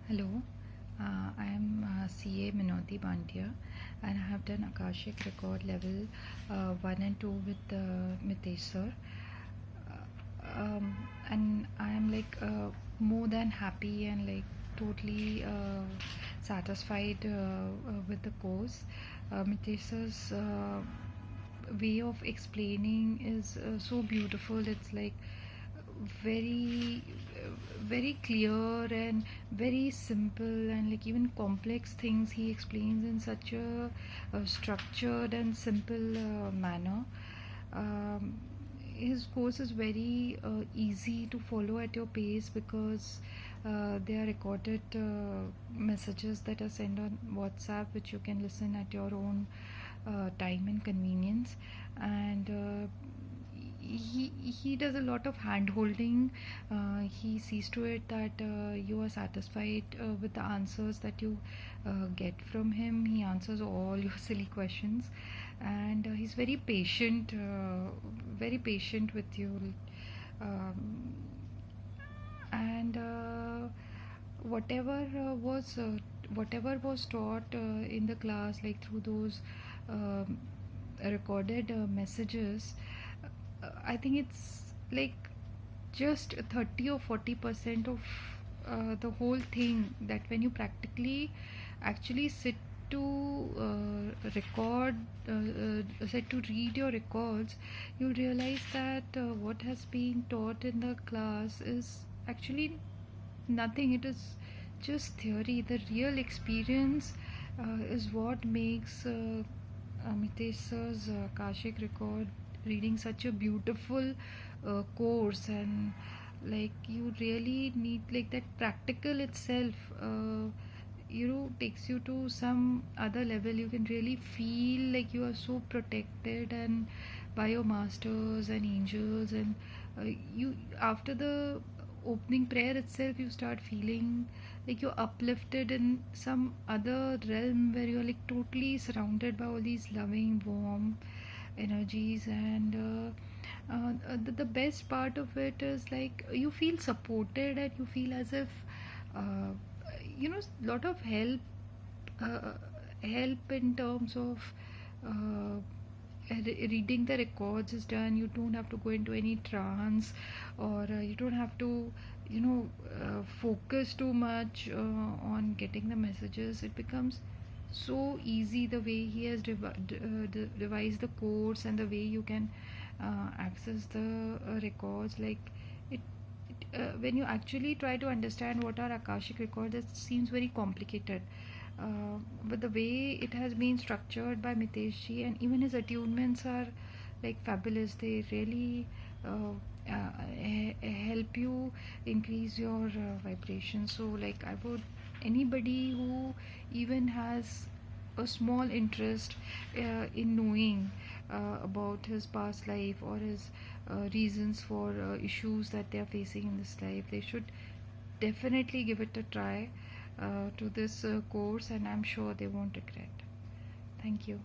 Hello, I am CA Minoti Bandia, and I have done Akashic record level 1 and 2 with Mitesh sir. And I am more than happy and totally satisfied with the course. Mitesh sir's way of explaining is so beautiful. It's like very very clear and very simple, and even complex things he explains in such a structured and simple manner. um, his course is very easy to follow at your pace because they are recorded messages that are sent on WhatsApp, which you can listen at your own time and convenience. And he does a lot of hand holding. He sees to it that you are satisfied with the answers that you get from him. He answers all your silly questions, and he's very patient with you. um, and whatever whatever was taught in the class, like through those um, recorded messages, I think it's like just 30 or 40% of the whole thing, that when you practically actually sit to record sit to read your records, you'll realize that what has been taught in the class is actually nothing. It is just theory. The real experience is what makes Amitesh sir's Akashic record reading such a beautiful course. And you really need, that practical itself takes you to some other level. You can really feel like you are so protected and by your masters and angels. And you, after the opening prayer itself, you start feeling like you're uplifted in some other realm where you're like totally surrounded by all these loving warm energies. And the best part of it is like you feel supported, and you feel as if uh, lot of uh, help in terms of uh, reading the records is done. You don't have to go into any trance, or you don't have to focus too much on getting the messages. It becomes so easy the way he has devised the course, and the way you can access the records. When you actually try to understand what are Akashic records, it seems very complicated. But the way it has been structured by Miteshji, and even his attunements are like fabulous. They really help you increase your vibration. So, I would, anybody who even has a small interest in knowing about his past life, or his reasons for issues that they are facing in this life, they should definitely give it a try to this course, and I'm sure they won't regret. Thank you.